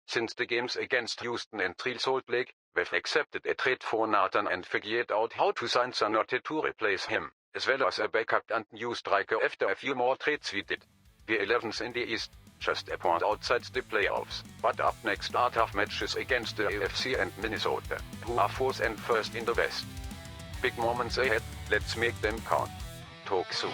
Since the games against Houston and Real Salt Lake, we've accepted a trade for Nathan and figured out how to sign Zanotti to replace him, as well as a backup and new striker after a few more trades we did. We're 11th in the East, just a point outside the playoffs, but up next are tough matches against the LAFC and Minnesota, who are 4th and 1st in the West. Big moments ahead, let's make them count. Talk soon.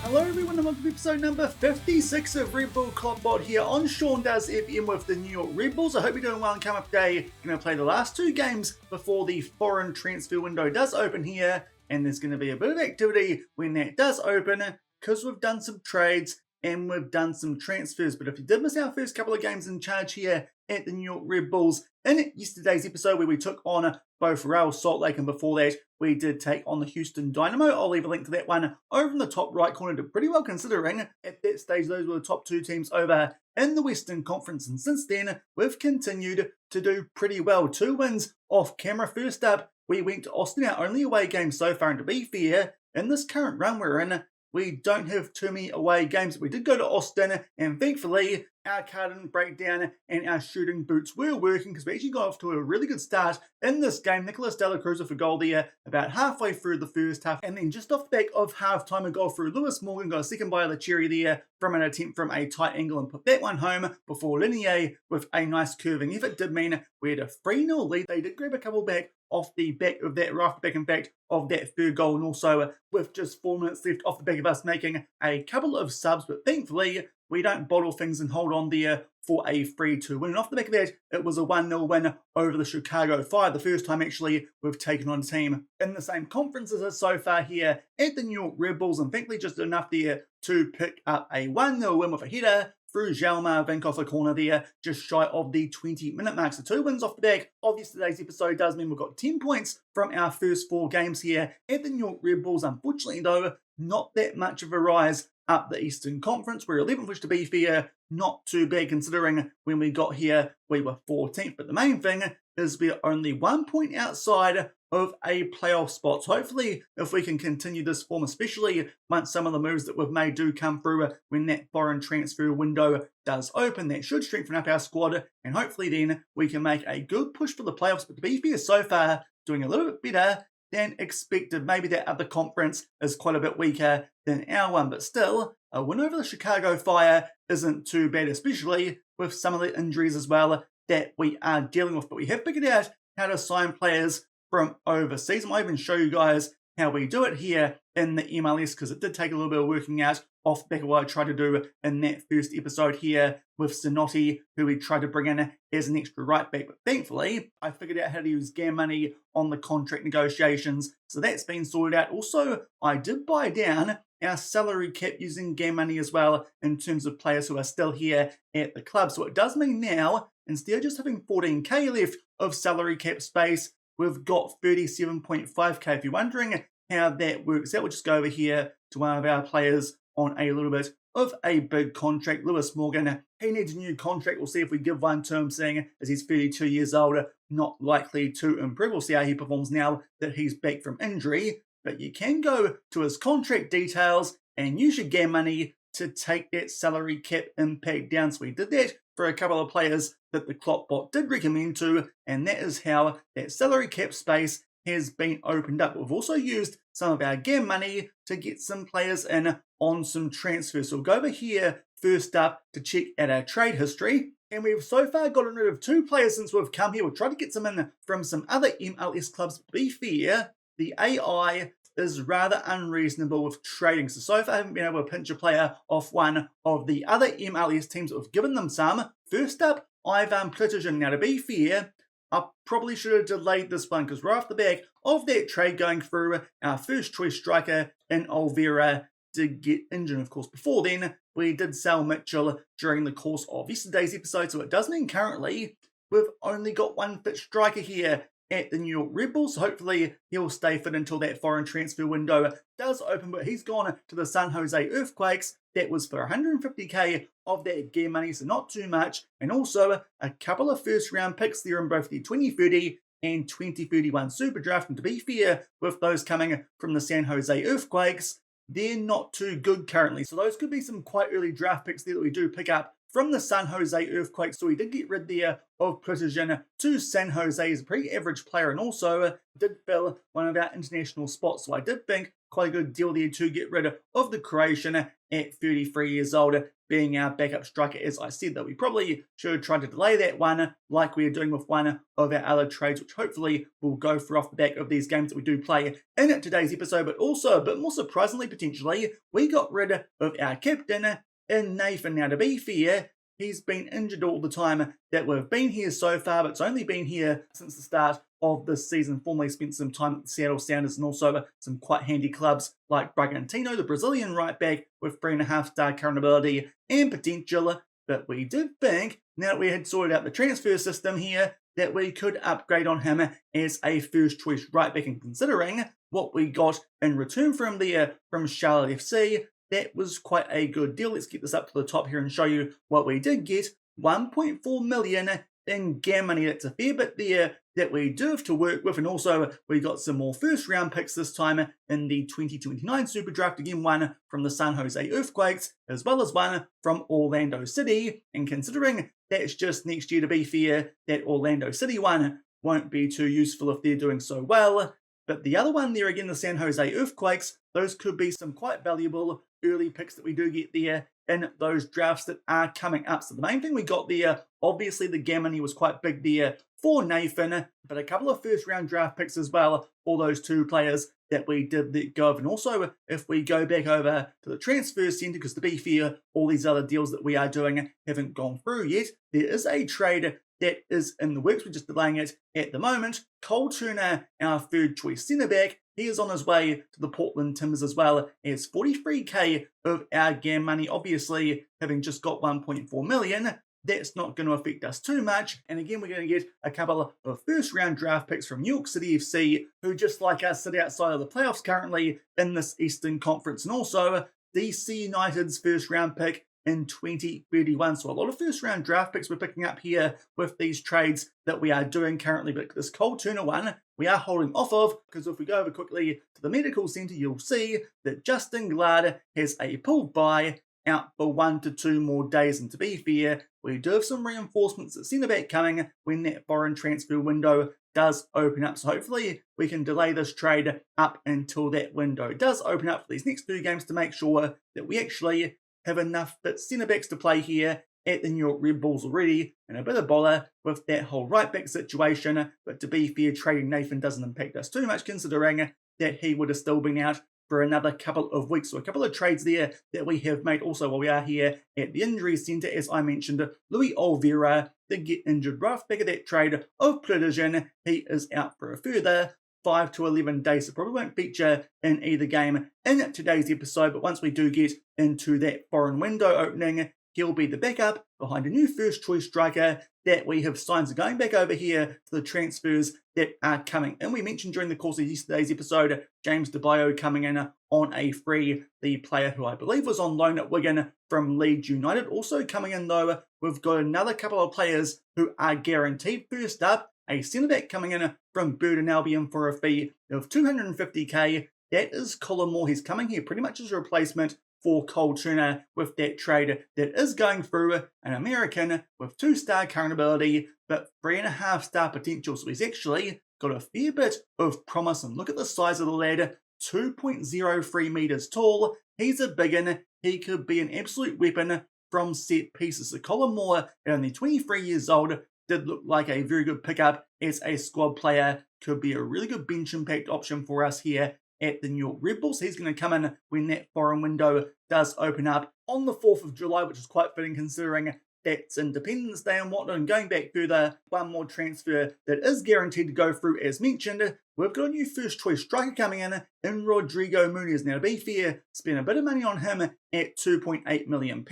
Hello everyone and welcome to episode number 56 of Red Bull KloppBot here on Sean Does FM with the New York Red Bulls. I hope you're doing well and come up today. Going to play the last two games before the foreign transfer window does open here, and there's going to be a bit of activity when that does open because we've done some trades and we've done some transfers. But if you did miss our first couple of games in charge here at the New York Red Bulls in yesterday's episode where we took on both Real Salt Lake and before that we did take on the Houston Dynamo, I'll leave a link to that one over in the top right corner. Did pretty well considering at that stage those were the top two teams over in the Western Conference, and since then we've continued to do pretty well. 2 wins off camera. First up, we went to Austin, our only away game so far, and to be fair, in this current run we're in, we don't have too many away games. We did go to Austin, and thankfully our car didn't break down and our shooting boots were working because we actually got off to a really good start in this game. Nicholas De La Cruz for goal there about halfway through the first half, and then just off the back of half-time a goal through Lewis Morgan, got a second bite of the cherry there from an attempt from a tight angle and put that one home before Linier with a nice curving effort did mean we had a 3-0 lead. They did grab a couple back off the back of that, right off the back in fact of that third goal, and also with just 4 minutes left off the back of us making a couple of subs, but thankfully we don't bottle things and hold on there for a 3-2 win. And off the back of that, it was a 1-0 win over the Chicago Fire, the first time actually we've taken on a team in the same conference as us so far here at the New York Red Bulls, and thankfully just enough there to pick up a 1-0 win with a header through Jalmar Vink off the corner there, just shy of the 20-minute mark. So 2 wins off the back of yesterday's episode does mean we've got 10 points from our first 4 games here at the New York Red Bulls. Unfortunately though, not that much of a rise up the Eastern Conference. We're 11th, which to be fair, not too bad considering when we got here we were 14th. But the main thing is we're only 1 point outside of a playoff spot. So hopefully if we can continue this form, especially once some of the moves that we've made do come through when that foreign transfer window does open, that should strengthen up our squad, and hopefully then we can make a good push for the playoffs. But to be fair, so far doing a little bit better than expected. Maybe that other conference is quite a bit weaker than our one, but still, a win over the Chicago Fire isn't too bad, especially with some of the injuries as well that we are dealing with. But we have figured out how to sign players from overseas. I might even show you guys how we do it here in the MLS, because it did take a little bit of working out off the back of what I tried to do in that first episode here with Zanotti, who we tried to bring in as an extra right back. But thankfully, I figured out how to use GAM money on the contract negotiations, so that's been sorted out. Also, I did buy down our salary cap using GAM money as well in terms of players who are still here at the club. So it does mean now, instead of just having 14k left of salary cap space, we've got 37.5k. If you're wondering how that works out, we'll just go over here to one of our players on a little bit of a big contract. Lewis Morgan, he needs a new contract. We'll see if we give one to him, seeing as he's 32 years old, not likely to improve. We'll see how he performs now that he's back from injury. But you can go to his contract details and use your GAM money to take that salary cap impact down. So we did that for a couple of players that the KloppBot did recommend to, and that is how that salary cap space has been opened up. We've also used some of our GAM money to get some players in on some transfers. So we'll go over here first up to check out our trade history. And we've so far gotten rid of 2 players since we've come here. We'll try to get some in from some other MLS clubs. To be fair, the AI is rather unreasonable with trading. So far I haven't been able to pinch a player off one of the other MLS teams that have given them some. First up, Ivan Plittigen. Now to be fair, I probably should have delayed this one because right off the back of that trade going through, our first choice striker in Olvera did get injured. Of course, before then, we did sell Mitchell during the course of yesterday's episode. So it does mean currently we've only got one fit striker here at the New York Red Bulls. So hopefully he'll stay fit until that foreign transfer window does open. But he's gone to the San Jose Earthquakes. That was for 150k of that gear money, so not too much. And also a couple of first round picks there in both the 2030 and 2031 Super Draft. And to be fair, with those coming from the San Jose Earthquakes, they're not too good currently. So those could be some quite early draft picks there that we do pick up from the San Jose Earthquakes. So we did get rid there of Precision to San Jose as a pretty average player, and also did fill one of our international spots. So I did think quite a good deal there to get rid of the Croatian at 33 years old, being our backup striker. As I said, that we probably should have tried to delay that one like we are doing with one of our other trades, which hopefully will go for off the back of these games that we do play in today's episode. But also, a bit more surprisingly, potentially, we got rid of our captain in Nathan. Now, to be fair, he's been injured all the time that we've been here so far, but it's only been here since the start of this season. Formerly spent some time at the Seattle Sounders and also some quite handy clubs like Bragantino, the Brazilian right back with 3.5-star current ability and potential. But we did think, now that we had sorted out the transfer system here, that we could upgrade on him as a first choice right back. And considering what we got in return from Charlotte FC, that was quite a good deal. Let's get this up to the top here and show you what we did get. 1.4 million in GAM money. That's a fair bit there that we do have to work with. And also, we got some more first round picks this time in the 2029 Super Draft. Again, one from the San Jose Earthquakes, as well as one from Orlando City. And considering that's just next year, to be fair, that Orlando City one won't be too useful if they're doing so well. But the other one there, again, the San Jose Earthquakes, those could be some quite valuable early picks that we do get there in those drafts that are coming up. So the main thing we got there, obviously the GAM money was quite big there for Nathan, but a couple of first round draft picks as well for those two players that we did let go of. And also, if we go back over to the transfer centre, because to be fair, all these other deals that we are doing haven't gone through yet, there is a trade that is in the works. We're just delaying it at the moment. Cole Turner, our third choice centre back, he is on his way to the Portland Timbers as well as 43k of our GAM money. Obviously, having just got 1.4 million, that's not going to affect us too much. And again, we're going to get a couple of first round draft picks from New York City FC, who just like us sit outside of the playoffs currently in this Eastern Conference. And also DC United's first round pick in 2031. So a lot of first round draft picks we're picking up here with these trades that we are doing currently. But this Cole Turner one we are holding off of, because if we go over quickly to the medical centre, you'll see that Justin Glad has a pulled bye out for 1 to 2 more days. And to be fair, we do have some reinforcements at centre back coming when that foreign transfer window does open up. So hopefully we can delay this trade up until that window does open up for these next 2 games to make sure that we actually have enough fit centre backs to play here at the New York Red Bulls already, and a bit of bother with that whole right back situation. But to be fair, trading Nathan doesn't impact us too much, considering that he would have still been out for another couple of weeks. So a couple of trades there that we have made. Also, while we are here at the injury centre, as I mentioned, Louis Oliveira did get injured right off the back of that trade of Precision. He is out for a further 5 to 11 days, so probably won't feature in either game in today's episode. But once we do get into that foreign window opening, he'll be the backup behind a new first choice striker that we have signed. So going back over here to the transfers that are coming in, we mentioned during the course of yesterday's episode, James DeBio coming in on a free, the player who I believe was on loan at Wigan from Leeds United. Also coming in though, we've got another couple of players who are guaranteed. First up, a centre-back coming in from Burton Albion for a fee of 250k. That is Colin Moore. He's coming here pretty much as a replacement for Cole Turner with that trade that is going through, an American with 2-star current ability, but 3.5-star potential. So he's actually got a fair bit of promise. And look at the size of the lad, 2.03 metres tall. He's a big one. He could be an absolute weapon from set pieces. So Colin Moore, at only 23 years old, did look like a very good pickup as a squad player. Could be a really good bench impact option for us here at the New York Red Bulls. He's going to come in when that foreign window does open up on the 4th of July, which is quite fitting considering that's Independence Day and whatnot. And going back further, one more transfer that is guaranteed to go through, as mentioned, we've got a new first choice striker coming in Rodrigo Muniz. Now, to be fair, spent a bit of money on him at £2.8 million,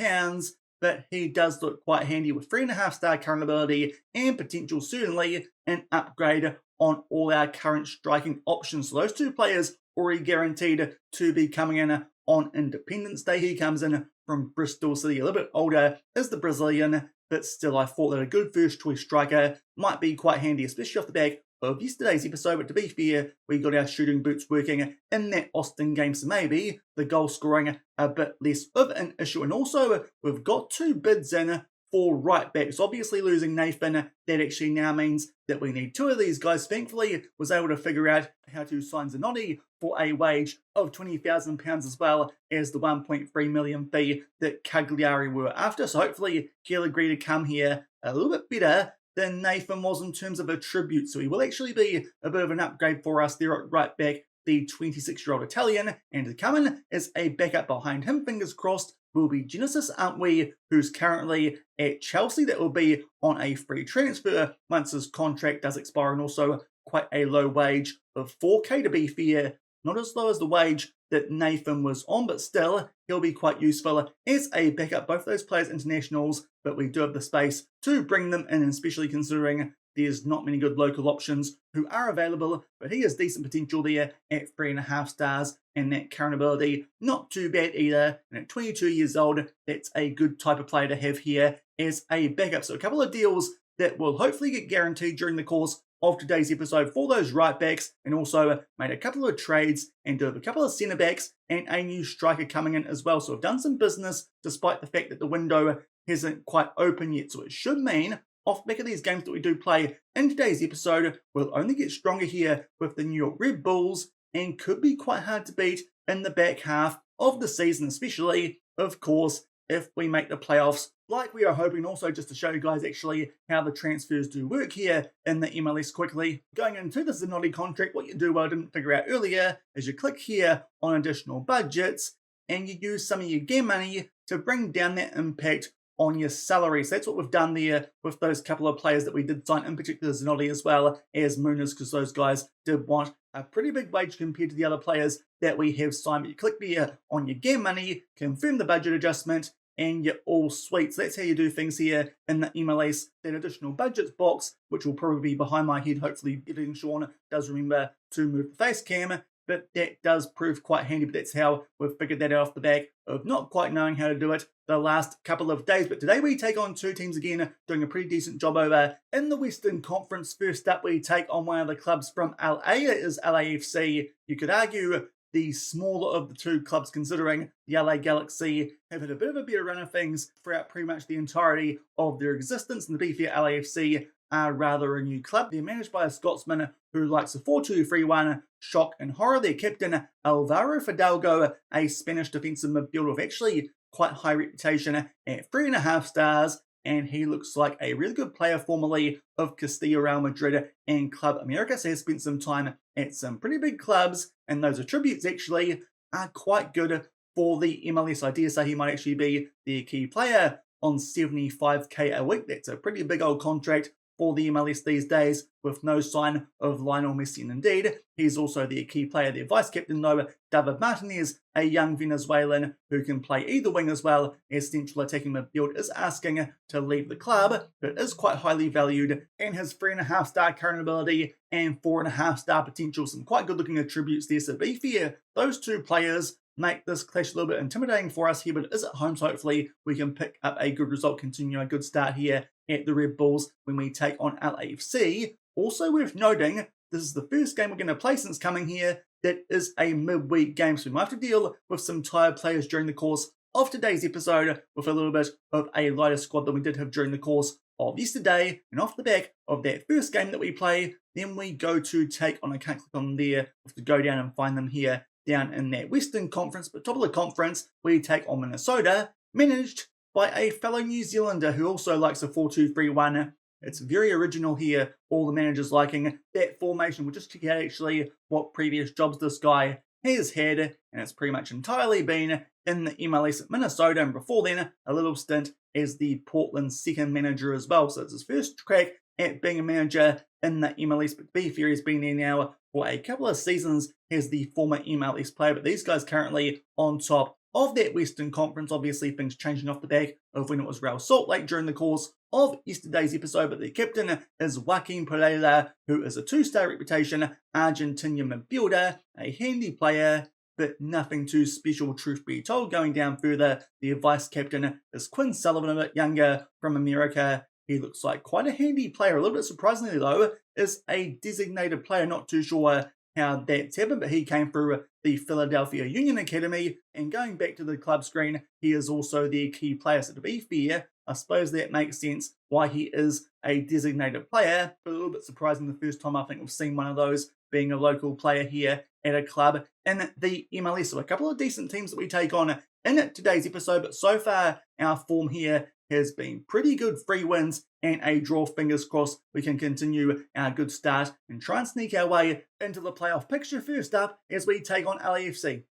but he does look quite handy with 3.5-star current ability and potential, certainly an upgrade on all our current striking options. So those 2 players already guaranteed to be coming in on Independence Day. He comes in from Bristol City, a little bit older as the Brazilian, but still I thought that a good first choice striker might be quite handy, especially off the back of yesterday's episode, but to be fair, we got our shooting boots working in that Austin game, so maybe the goal scoring a bit less of an issue. And also, we've got 2 bids in for right backs. Obviously losing Nathan, that actually now means that we need 2 of these guys. Thankfully, was able to figure out how to sign Zanotti for a wage of £20,000 as well as the 1.3 million fee that Cagliari were after. So hopefully he'll agree to come here a little bit better than Nathan was in terms of a tribute. So he will actually be a bit of an upgrade for us there at right back, the 26-year-old Italian. And to come in as a backup behind him, fingers crossed, will be Genesis, aren't we, who's currently at Chelsea. That will be on a free transfer once his contract does expire, and also quite a low wage of 4k to be fair. Not as low as the wage that Nathan was on, but still, he'll be quite useful as a backup. Both those players internationals, but we do have the space to bring them in, especially considering there's not many good local options who are available, but he has decent potential there at 3.5 stars, and that current ability, not too bad either. And at 22 years old, that's a good type of player to have here as a backup. So a couple of deals that will hopefully get guaranteed during the course of today's episode for those right backs, and also made a couple of trades and do have a couple of centre backs and a new striker coming in as well. So we've done some business despite the fact that the window hasn't quite open yet. So it should mean off the back of these games that we do play in today's episode, we'll only get stronger here with the New York Red Bulls, and could be quite hard to beat in the back half of the season, especially, of course, if we make the playoffs like we are hoping. Also, just to show you guys actually how the transfers do work here in the MLS quickly. Going into the Zanotti contract, what you do, well, I didn't figure out earlier, is you click here on additional budgets, and you use some of your game money to bring down that impact on your salary. So that's what we've done there with those couple of players that we did sign, in particular Zanotti as well as Muniz, because those guys did want a pretty big wage compared to the other players that we have signed. But you click there on your game money, confirm the budget adjustment, and you're all sweet. So that's how you do things here in the MLS. That additional budgets box, which will probably be behind my head, hopefully editing Sean does remember to move the face cam, but that does prove quite handy. But that's how we've figured that out off the back of not quite knowing how to do it the last couple of days. But today we take on 2 teams again, doing a pretty decent job over in the Western Conference. First up, we take on one of the clubs from LA. It is LAFC. You could argue the smaller of the 2 clubs, considering the LA Galaxy have had a bit of a better run of things throughout pretty much the entirety of their existence. And to be fair, LAFC are rather a new club. They're managed by a Scotsman who likes a 4-2-3-1, shock and horror. Their captain, Alvaro Fidalgo, a Spanish defensive midfielder with actually quite high reputation at 3.5 stars, and he looks like a really good player, formerly of Castilla, Real Madrid and Club America. So he's spent some time at some pretty big clubs, and those attributes actually are quite good for the MLS. I dare say he might actually be their key player on 75k a week. That's a pretty big old contract for the MLS these days, with no sign of Lionel Messi. And indeed, he's also their key player. Their vice-captain, though, David Martinez, a young Venezuelan who can play either wing as well as central attacking midfield, is asking to leave the club, but is quite highly valued, and has 3.5 star current ability and 4.5 star potential. Some quite good-looking attributes there. So to be fair, those 2 players make this clash a little bit intimidating for us here, but it is at home, so hopefully we can pick up a good result, continue a good start here at the Red Bulls when we take on LAFC. Also worth noting, this is the first game we're going to play since coming here that is a midweek game, so we might have to deal with some tired players during the course of today's episode, with a little bit of a lighter squad than we did have during the course of yesterday. And off the back of that first game that we play, then we go to take on, I can't click on there, we have to go down and find them here down in that Western Conference. But top of the conference, we take on Minnesota, managed by a fellow New Zealander who also likes a 4-2-3-1. It's very original here, all the managers liking that formation. We'll just check out actually what previous jobs this guy has had, and it's pretty much entirely been in the MLS at Minnesota, and before then, a little stint as the Portland second manager as well. So it's his first crack at being a manager in the MLS, but to be fair, he's been there now for a couple of seasons as the former MLS player. But these guys currently on top of that Western Conference. Obviously, things changing off the back of when it was Real Salt Lake during the course of yesterday's episode. But the captain is Joaquin Pereira, who is a 2-star reputation Argentinian midfielder, a handy player, but nothing too special, truth be told. Going down further, the vice captain is Quinn Sullivan, a bit younger, from America. he looks like quite a handy player. A little bit surprisingly though, is a designated player. Not too sure how that's happened, but he came through the Philadelphia Union Academy, and going back to the club screen, he is also their key player. So to be fair, I suppose that makes sense why he is a designated player, but a little bit surprising the first time I think we've seen one of those being a local player here at a club in the MLS. So a couple of decent teams that we take on in today's episode, but so far our form here has been pretty good. 3 wins and a draw. Fingers crossed we can continue our good start and try and sneak our way into the playoff picture. First up, as we take on LAFC.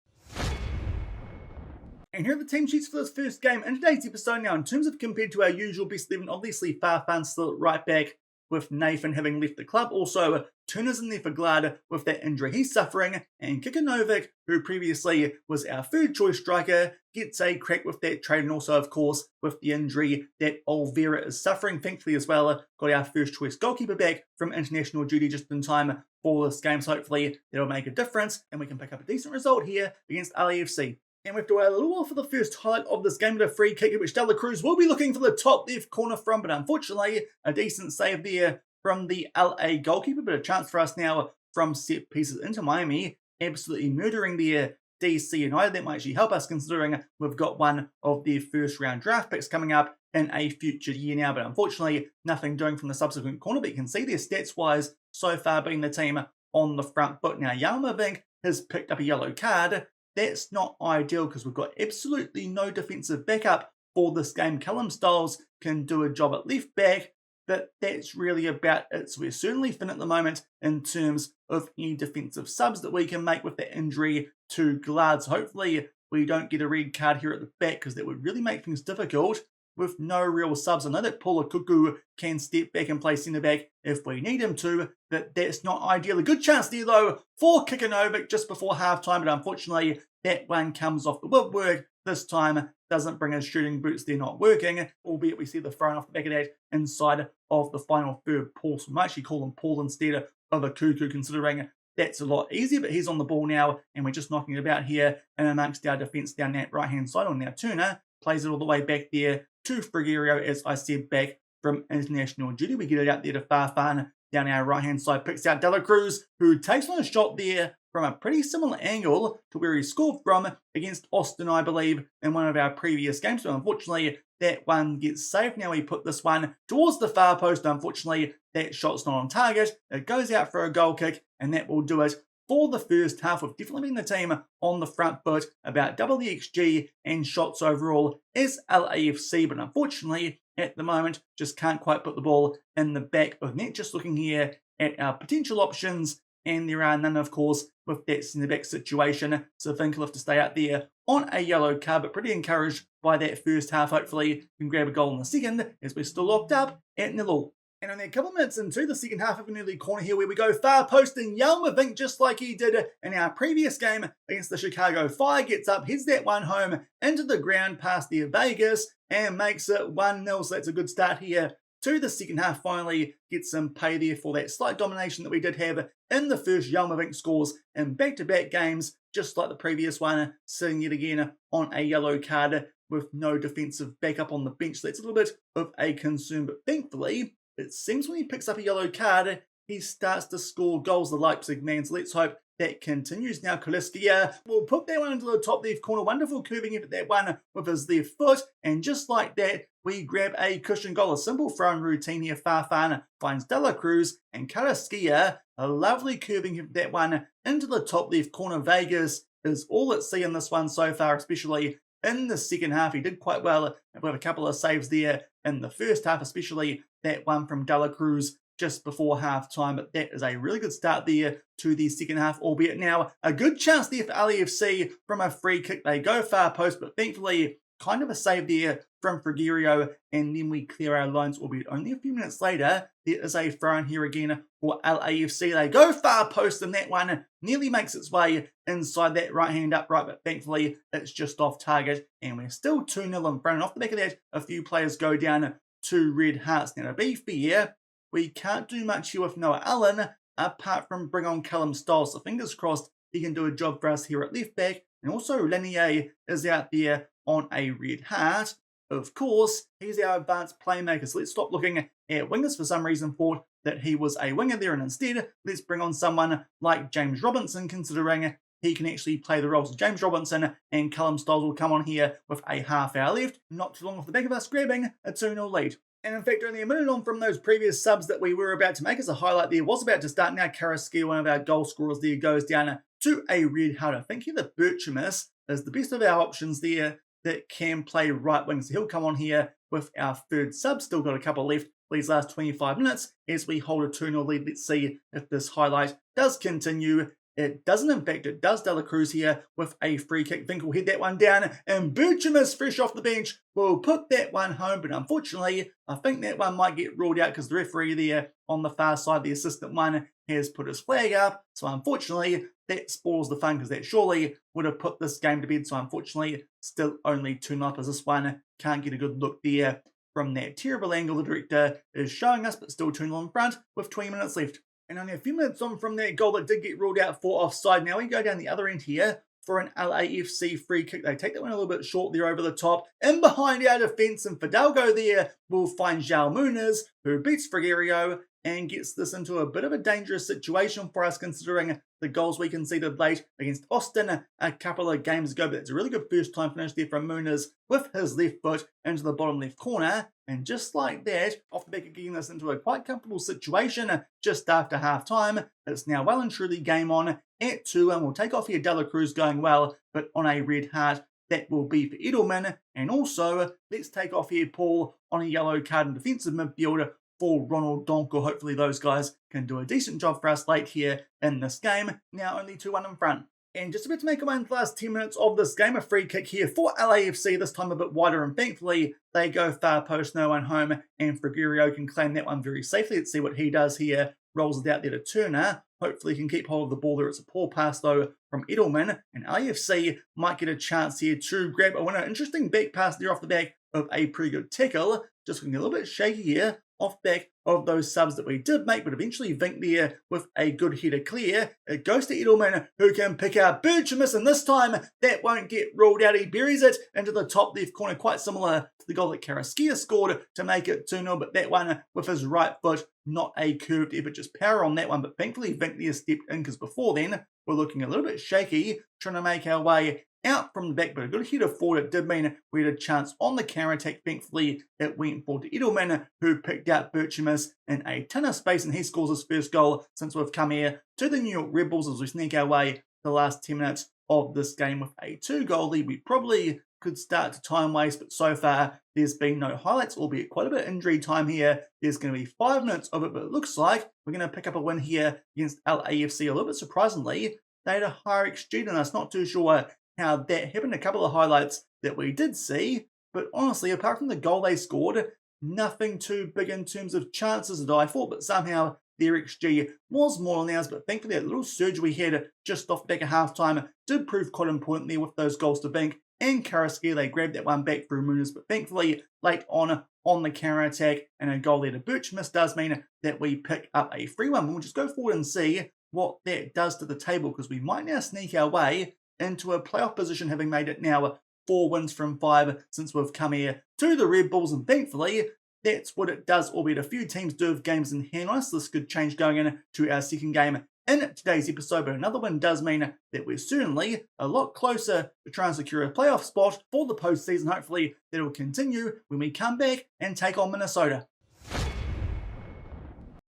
And here are the team sheets for this first game in today's episode. Now, in terms of compared to our usual best 11, obviously Farfan still at right back, with Nathan having left the club. Also, Turner's in there for Glad with that injury he's suffering, and Kikanovic, who previously was our third choice striker, gets a crack with that trade, and also, of course, with the injury that Oliveira is suffering. Thankfully as well, got our first choice goalkeeper back from international duty just in time for this game, so hopefully that'll make a difference, and we can pick up a decent result here against LAFC. And we have to wait a little while for the first highlight of this game, with a free kick which Dela Cruz will be looking for the top left corner from, but unfortunately a decent save there from the LA goalkeeper, but a chance for us now from set pieces into Miami, absolutely murdering their DC United. That might actually help us considering we've got one of their first round draft picks coming up in a future year now, but unfortunately nothing doing from the subsequent corner, but you can see their stats wise so far being the team on the front foot. Now Yalmavink has picked up a yellow card. That's not ideal because we've got absolutely no defensive backup for this game. Callum Stiles can do a job at left back, but that's really about it. So we're certainly thin at the moment in terms of any defensive subs that we can make with the injury to Glad. So hopefully we don't get a red card here at the back, because that would really make things difficult with no real subs. I know that Paula Kuku can step back and play centre back if we need him to, but that's not ideal. A good chance there though for Kikanovic just before half time, but unfortunately that one comes off the woodwork. This time doesn't bring his shooting boots, they're not working, albeit we see the thrown off the back of that inside of the final third. Paul, so we might actually call him Paul instead of a Kuku, considering that's a lot easier, but he's on the ball now, and we're just knocking it about here and amongst our defence down that right-hand side. On now Turner plays it all the way back there to Frigerio, as I said, back from international duty. We get it out there to Farfan down our right-hand side, picks out Dela Cruz, who takes on a shot there from a pretty similar angle to where he scored from against Austin, I believe, in one of our previous games. So unfortunately, that one gets saved. Now we put this one towards the far post. Unfortunately, that shot's not on target. It goes out for a goal kick, and that will do it for the first half. We've definitely been the team on the front foot, about double the XG and shots overall as LAFC, but unfortunately, at the moment, just can't quite put the ball in the back of net. Just looking here at our potential options, and there are none, of course, with that centre-back situation. So Fink will have to stay out there on a yellow card, but pretty encouraged by that first half. Hopefully, we can grab a goal in the second, as we're still locked up at 0-0. And only a couple of minutes into the second half of an early corner here, where we go far posting Yalmavink just like he did in our previous game against the Chicago Fire. Gets up, heads that one home into the ground past the Vegas, and makes it 1-0. So that's a good start here to the second half. Finally gets some pay there for that slight domination that we did have in the first. Yalmavink scores in back-to-back games, just like the previous one, sitting yet again on a yellow card with no defensive backup on the bench. So that's a little bit of a concern, but thankfully, it seems when he picks up a yellow card, he starts to score goals, the Leipzig man. So let's hope that continues. Now Kaliskia will put that one into the top left corner. Wonderful curving effort, that one with his left foot. And just like that, we grab a cushion goal. A simple throw-in routine here. Farfan finds Dela Cruz, and Kaliskia, a lovely curving effort, that one into the top left corner. Vegas is all at sea in this one so far, especially in the second half. He did quite well with a couple of saves there in the first half, especially that one from Dela Cruz just before half time. But that is a really good start there to the second half, albeit now a good chance there for LAFC from a free kick. They go far post, but thankfully kind of a save there from Frigerio, and then we clear our lines, albeit only a few minutes later. There is a throw in here again for LAFC. They go far post, and that one nearly makes its way inside that right-hand upright, but thankfully it's just off target, and we're still 2-0 in front. And off the back of that, a few players go down to red hearts. Now, to be fair, we can't do much here with Noah Allen, apart from bring on Callum Stiles. So fingers crossed he can do a job for us here at left back. And also Lenier is out there on a red heart. of course, he's our advanced playmaker. So let's stop looking at wingers for some reason, thought that he was a winger there, and instead let's bring on someone like James Robinson, considering he can actually play the roles of James Robinson, and Callum Styles will come on here with a half hour left, not too long off the back of us grabbing a 2-0 lead. And in fact, only a minute on from those previous subs that we were about to make as a highlight there was about to start. Now Karaski, one of our goal scorers there, goes down to a red card. I think here the Birchamus is the best of our options there that can play right wing. So he'll come on here with our third sub. Still got a couple left for these last 25 minutes as we hold a 2-0 lead. Let's see if this highlight does continue. It doesn't, in fact, it does. De La Cruz here with a free kick. Think we'll head that one down, and Birchamus, fresh off the bench, will put that one home. But unfortunately, I think that one might get ruled out because the referee there on the far side, the assistant one, has put his flag up. So unfortunately, that spoils the fun because that surely would have put this game to bed. So unfortunately, still only 2-0 as this one can't get a good look there from that terrible angle the director is showing us, but still 2-0 in front with 20 minutes left. And only a few minutes on from that goal that did get ruled out for offside. Now we go down the other end here for an LAFC free kick. They take that one a little bit short there over the top. In behind our defence, and Fidalgo there will find João Muniz, who beats Frigerio and gets this into a bit of a dangerous situation for us, considering the goals we conceded late against Austin a couple of games ago. But it's a really good first time finish there from Muniz with his left foot into the bottom left corner. And just like that, off the back of getting us into a quite comfortable situation just after half time, it's now well and truly game on at 2, and we'll take off here De La Cruz going well, but on a red heart. That will be for Edelman. And also, let's take off here Paul on a yellow card in defensive midfield for Ronald Donker. Hopefully those guys can do a decent job for us late here in this game. Now only 2-1 in front. And just about to make our way into the last 10 minutes of this game, a free kick here for LAFC, this time a bit wider, and thankfully they go far post, no one home, and Frigerio can claim that one very safely. Let's see what he does here. Rolls it out there to Turner. Hopefully he can keep hold of the ball there. It's a poor pass though from Edelman, and LAFC might get a chance here to grab a winner. Interesting back pass there off the back of a pretty good tackle. Just looking a little bit shaky here off back of those subs that we did make, but eventually Vink there with a good header clear. It goes to Edelman, who can pick out Birchamus, and this time that won't get ruled out. He buries it into the top left corner, quite similar to the goal that Karaskia scored to make it 2-0, but that one with his right foot, not a curved effort, just power on that one. But thankfully Vink there stepped in, because before then we're looking a little bit shaky, trying to make our way out from the back, but a good header forward. It did mean we had a chance on the counter-attack. Thankfully, it went forward to Edelman, who picked out Birchamus in a ton of space, and he scores his first goal since we've come here to the New York Red Bulls as we sneak our way to the last 10 minutes of this game with a 2-goal lead. We probably could start to time waste, but so far there's been no highlights, albeit quite a bit of injury time here. There's going to be 5 minutes of it, but it looks like we're going to pick up a win here against LAFC. A little bit surprisingly, they had a higher XG than us. Not too sure how that happened. A couple of highlights that we did see, but honestly, apart from the goal they scored, nothing too big in terms of chances that I thought, but somehow their XG was more than ours. But thankfully that little surge we had just off the back of half-time did prove quite important there with those goals to Vink and Karaskia. They grabbed that one back through Muniz, but thankfully late on the counter-attack and a goal there to Birchamus does mean that we pick up a free one. We'll just go forward and see what that does to the table, because we might now sneak our way into a playoff position, having made it now 4 wins from 5 since we've come here to the Red Bulls, and thankfully that's what it does, albeit a few teams do have games in hand on us. This could change going into our second game in today's episode, but another win does mean that we're certainly a lot closer to trying to secure a playoff spot for the postseason. Hopefully that will continue when we come back and take on Minnesota.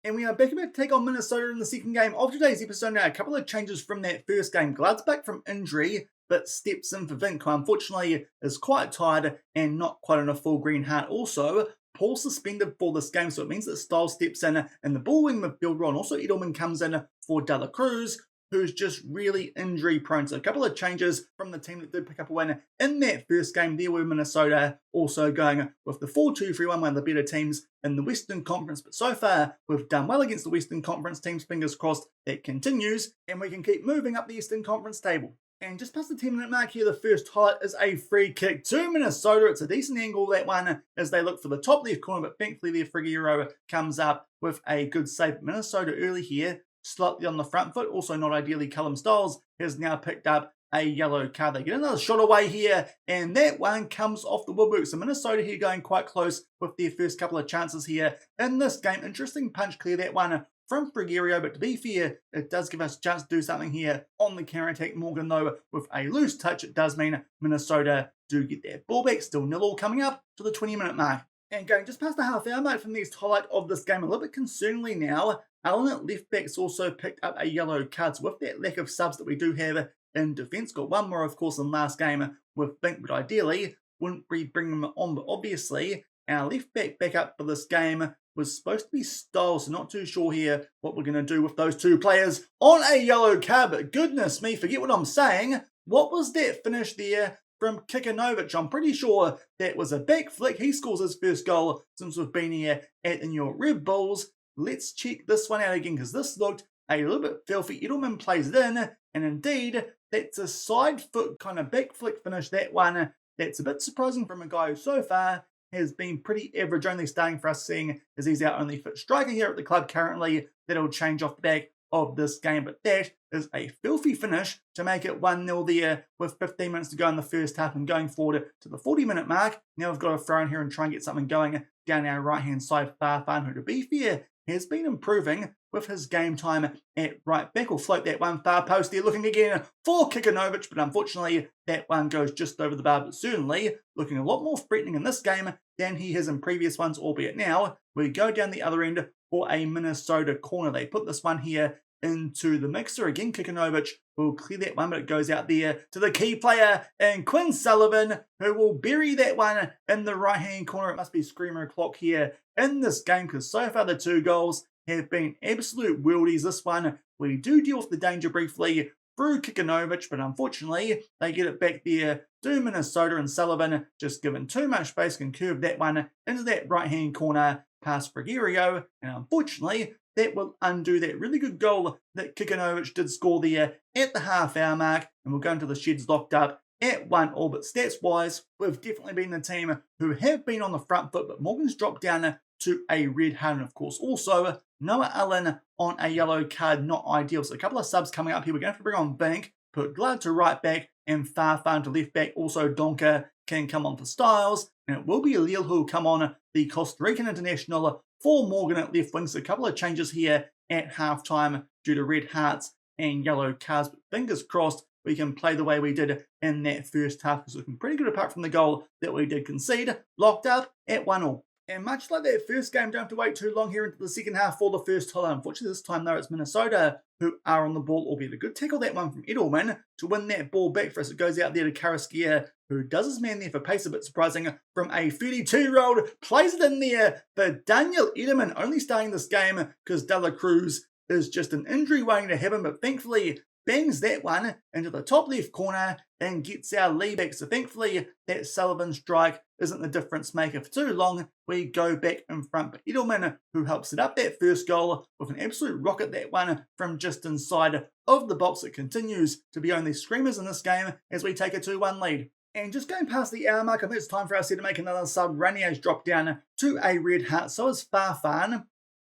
And we are back about to take on Minnesota in the second game of today's episode. Now, a couple of changes from that first game. Glad's back from injury, but steps in for Vink, who unfortunately is quite tired and not quite on a full green heart. Also, Paul suspended for this game, so it means that Styles steps in the ball wing midfield role. And also Edelman comes in for De La Cruz, who's just really injury prone. So a couple of changes from the team that did pick up a win in that first game. There were Minnesota also going with the 4-2-3-1, one of the better teams in the Western Conference. But so far, we've done well against the Western Conference teams. Fingers crossed that continues, and we can keep moving up the Eastern Conference table. And just past the 10-minute mark here, the first highlight is a free kick to Minnesota. It's a decent angle, that one, as they look for the top left corner, but thankfully their Frigerio comes up with a good save. Minnesota early here, slightly on the front foot, also not ideally. Callum Styles has now picked up a yellow card. They get another shot away here, and that one comes off the woodwork. So Minnesota here going quite close with their first couple of chances here in this game. Interesting punch clear, that one from Frigerio, but to be fair, it does give us a chance to do something here on the counter-attack. Morgan, though, with a loose touch, it does mean Minnesota do get that ball back. Still 0-0 coming up to the 20-minute mark. And going just past the half-hour mark from the next highlight of this game, a little bit concerningly now, Allen at left back's also picked up a yellow card. So with that lack of subs that we do have in defence, got one more, of course, in last game with Bink, but ideally wouldn't be bringing him on. But obviously, our left back up for this game was supposed to be Styles, so not too sure here what we're going to do with those two players on a yellow card. But goodness me, forget what I'm saying. What was that finish there from Kikanovic? I'm pretty sure that was a back flick. He scores his first goal since we've been here at the New York Red Bulls. Let's check this one out again, because this looked a little bit filthy. Edelman plays it in, and indeed, that's a side foot kind of back flick finish, that one. That's a bit surprising from a guy who so far has been pretty average, only starting for us, seeing as he's our only fit striker here at the club currently. That'll change off the back of this game, but that is a filthy finish to make it 1-0 there with 15 minutes to go in the first half, and going forward to the 40-minute mark. Now we've got to throw in here and try and get something going down our right-hand side. Farfan, who to be fair has been improving with his game time at right back. Will float that one far post there, looking again for Kikanovic, but unfortunately that one goes just over the bar. But certainly looking a lot more threatening in this game than he has in previous ones, albeit now we go down the other end for a Minnesota corner. They put this one here into the mixer. Again, Kikanovic will clear that one, but it goes out there to the key player and Quinn Sullivan, who will bury that one in the right-hand corner. It must be screamer o'clock here in this game, because so far the two goals have been absolute worldies. This one, we do deal with the danger briefly through Kikanovic, but unfortunately they get it back there to Minnesota, and Sullivan, just given too much space, can curve that one into that right-hand corner past Frigerio, and unfortunately that will undo that really good goal that Kikanovic did score there at the half-hour mark, and we'll go into the sheds locked up at 1-1. But stats-wise, we've definitely been the team who have been on the front foot, but Morgan's dropped down to a red card, and of course also Noah Allen on a yellow card, not ideal. So a couple of subs coming up here. We're going to have to bring on Bank, put Glad to right back, and Farfan to left back. Also Donker can come on for Styles, and it will be Lille who will come on, the Costa Rican international, for Morgan at left wing. So a couple of changes here at halftime due to red hearts and yellow cards, but fingers crossed we can play the way we did in that first half. It's looking pretty good apart from the goal that we did concede. Locked up at 1-1. And much like that first game, don't have to wait too long here into the second half for the first highlight. Unfortunately, this time, though, it's Minnesota who are on the ball, albeit a good tackle, that one from Edelman, to win that ball back for us. It goes out there to Karaskia, who does his man there for pace, a bit surprising, from a 32-year-old, plays it in there for Daniel Edelman, only starting this game because De La Cruz is just an injury waiting to happen, but thankfully bangs that one into the top left corner and gets our lead back. So thankfully that Sullivan strike isn't the difference maker for too long. We go back in front, but Edelman, who helps set up that first goal with an absolute rocket, that one from just inside of the box. It continues to be only screamers in this game as we take a 2-1 lead. And just going past the hour mark, I think it's time for us here to make another sub. Ranier's dropped down to a red heart, so is Farfan.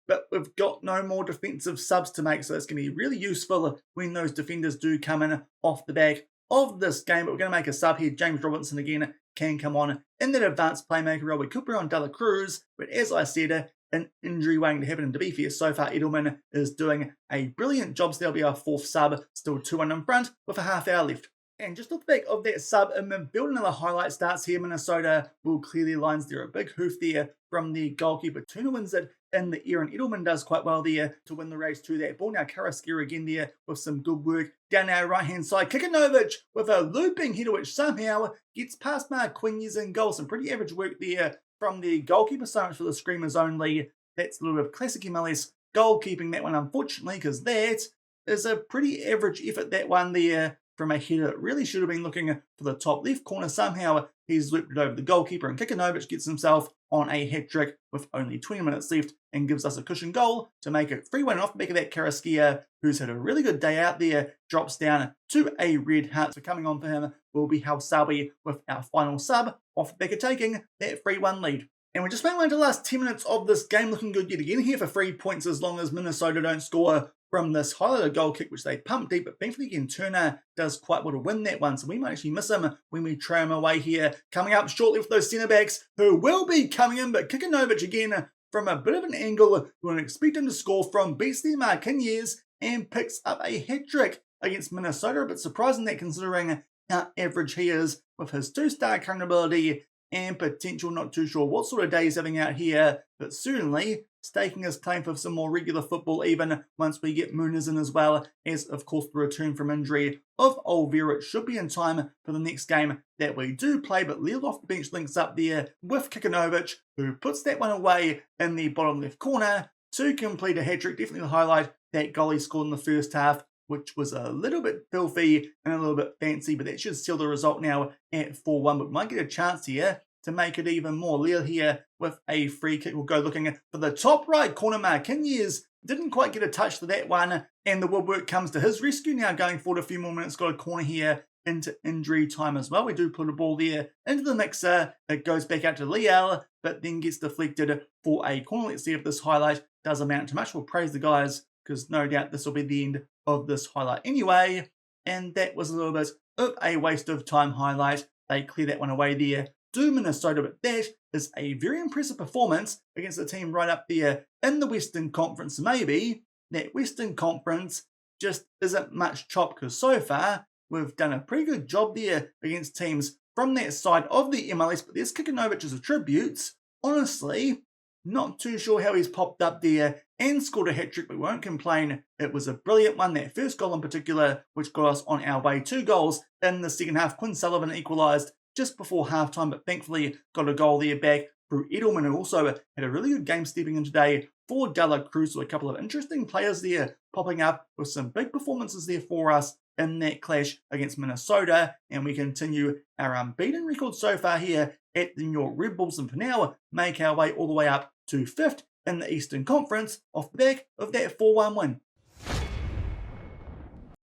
But we've got no more defensive subs to make, so that's going to be really useful when those defenders do come in off the back of this game. But we're going to make a sub here. James Robinson again can come on in that advanced playmaker role. We could bring on De La Cruz, but as I said, an injury waiting to happen. And to be fair, so far Edelman is doing a brilliant job, so that'll be our fourth sub. Still 2-1 in front with a half hour left. And just off the back of that sub, and building another highlight starts here. Minnesota will clear their lines there. A big hoof there from the goalkeeper. Tuna wins it in the air, and Edelman does quite well there to win the race to that ball. Now Karaskia again there with some good work down our right-hand side. Kikanovic with a looping header, which somehow gets past Marquinhos in goal. Some pretty average work there from the goalkeeper. So much for the Screamers only. That's a little bit of classic MLS goalkeeping, that one, unfortunately, because that is a pretty average effort, that one there, from a header. It really should have been looking for the top left corner. Somehow he's looped it over the goalkeeper, and Kikanovic gets himself on a hat-trick with only 20 minutes left and gives us a cushion goal to make it 3-1 off the back of that. Karaskia, who's had a really good day out there, drops down to a red heart. So coming on for him will be Halsawi with our final sub off the back of taking that 3-1 lead. And we're just making way to the last 10 minutes of this game, looking good yet again here for 3 points as long as Minnesota don't score from this highlighted goal kick, which they pumped deep, but thankfully again, Turner does quite well to win that one, so we might actually miss him when we try him away here. Coming up shortly with those centre-backs, who will be coming in, but Kikanovic again, from a bit of an angle, we wouldn't expect him to score from, beats the Marquinhos, and picks up a hat-trick against Minnesota. A bit surprising that considering how average he is with his 2-star current ability and potential. Not too sure what sort of day he's having out here, but certainly staking his claim for some more regular football even once we get Muniz in as well, as of course the return from injury of Olvera should be in time for the next game that we do play, but Leo off the bench links up there with Kikanovic, who puts that one away in the bottom left corner to complete a hat-trick. Definitely highlight that goal he scored in the first half, which was a little bit filthy and a little bit fancy, but that should seal the result now at 4-1, but might get a chance here to make it even more. Leo here with a free kick will go looking for the top right corner. Marquinhos didn't quite get a touch to that one, and the woodwork comes to his rescue now, going forward a few more minutes. Got a corner here into injury time as well. We do put a ball there into the mixer. It goes back out to Leo, but then gets deflected for a corner. Let's see if this highlight does amount to much. We'll praise the guys, because no doubt this will be the end of this highlight anyway. And that was a little bit of a waste of time highlight. They clear that one away there to Minnesota, but that is a very impressive performance against a team right up there in the Western Conference. Maybe that Western Conference just isn't much chop, because so far we've done a pretty good job there against teams from that side of the MLS, but there's Kikanovic's attributes. Honestly, not too sure how he's popped up there and scored a hat-trick, but we won't complain. It was a brilliant one, that first goal in particular, which got us on our way. 2 goals in the second half. Quinn Sullivan equalised just before halftime, but thankfully got a goal there back through Edelman, who also had a really good game stepping in today for Dela Cruz. So a couple of interesting players there popping up with some big performances there for us in that clash against Minnesota, and we continue our unbeaten record so far here at the New York Red Bulls, and for now make our way all the way up to 5th in the Eastern Conference off the back of that 4-1 win.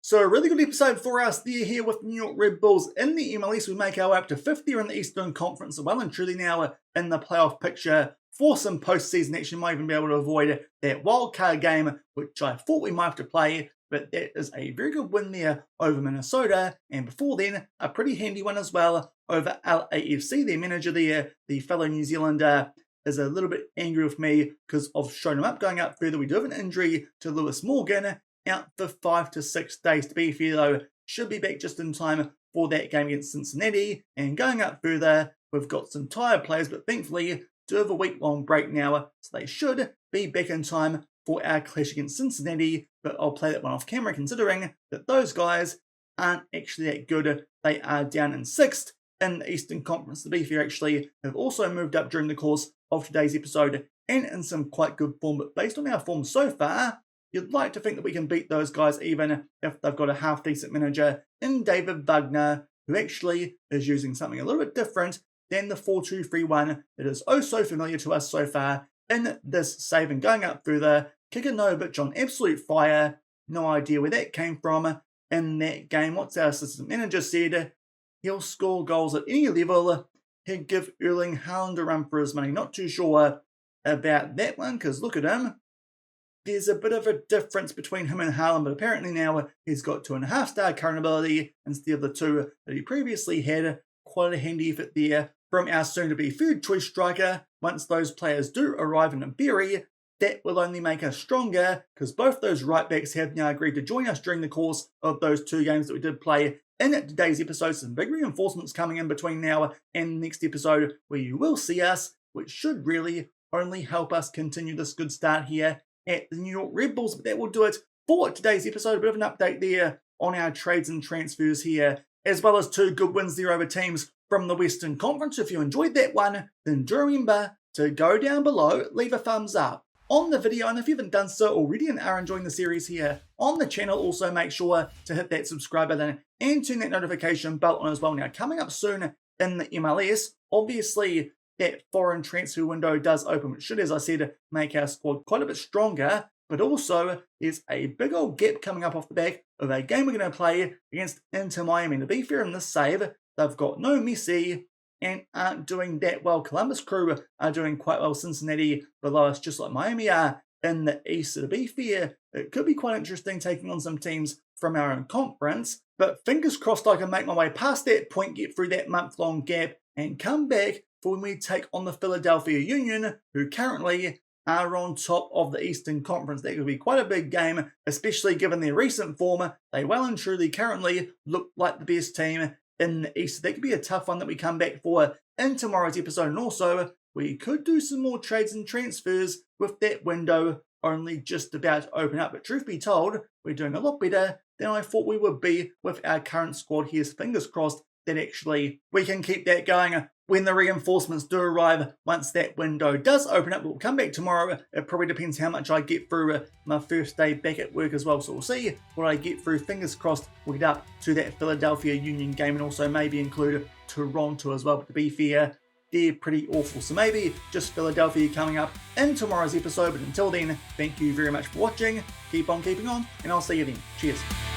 So a really good episode for us there here with the New York Red Bulls in the MLS. We make our way up to 5th there in the Eastern Conference, so well and truly now in the playoff picture for some postseason action. Might even be able to avoid that wildcard game, which I thought we might have to play, but that is a very good win there over Minnesota, and before then a pretty handy one as well over LAFC. Their manager there, the fellow New Zealander, is a little bit angry with me because I've shown him up. Going up further, we do have an injury to Lewis Morgan, out for 5 to 6 days. To be fair though, should be back just in time for that game against Cincinnati. And going up further, we've got some tired players, but thankfully do have a week-long break now, so they should be back in time for our clash against Cincinnati. But I'll play that one off camera, considering that those guys aren't actually that good. They are down in 6th in the Eastern Conference. To be fair, actually have also moved up during the course of today's episode and in some quite good form, but based on our form so far, you'd like to think that we can beat those guys even if they've got a half-decent manager in David Wagner, who actually is using something a little bit different than the 4-2-3-1 that is oh so familiar to us so far in this save. And going up further, Kikanovic on absolute fire. No idea where that came from in that game. What's our assistant manager said? He'll score goals at any level. He'd give Erling Haaland a run for his money. Not too sure about that one, because look at him. There's a bit of a difference between him and Haaland, but apparently now he's got 2.5-star current ability instead of the 2 that he previously had. Quite a handy effort there from our soon-to-be third-choice striker. Once those players do arrive in a berry, that will only make us stronger, because both those right-backs have now agreed to join us during the course of those 2 games that we did play in today's episode. Some big reinforcements coming in between now and the next episode, where you will see us, which should really only help us continue this good start here at the New York Red Bulls. But that will do it for today's episode. A bit of an update there on our trades and transfers here, as well as 2 good wins there over teams from the Western Conference. If you enjoyed that one, then do remember to go down below, leave a thumbs up on the video, and if you haven't done so already and are enjoying the series here on the channel, also make sure to hit that subscribe button and turn that notification bell on as well. Now, coming up soon in the MLS, obviously that foreign transfer window does open, which should, as I said, make our squad quite a bit stronger, but also there's a big old gap coming up off the back of a game we're going to play against Inter Miami. To be fair, in this save, they've got no Messi and aren't doing that well. Columbus Crew are doing quite well. Cincinnati below us, just like Miami are, in the East. So to be fair, it could be quite interesting taking on some teams from our own conference, but fingers crossed I can make my way past that point, get through that month-long gap, and come back for when we take on the Philadelphia Union, who currently are on top of the Eastern Conference. That could be quite a big game, especially given their recent form. They well and truly currently look like the best team in the East. That could be a tough one that we come back for in tomorrow's episode. And also, we could do some more trades and transfers with that window only just about to open up. But truth be told, we're doing a lot better than I thought we would be with our current squad here. So fingers crossed that actually we can keep that going when the reinforcements do arrive. Once that window does open up, we'll come back tomorrow. It probably depends how much I get through my first day back at work as well. So we'll see what I get through. Fingers crossed we'll get up to that Philadelphia Union game and also maybe include Toronto as well. But to be fair, they're pretty awful. So maybe just Philadelphia coming up in tomorrow's episode. But until then, thank you very much for watching. Keep on keeping on, and I'll see you then. Cheers.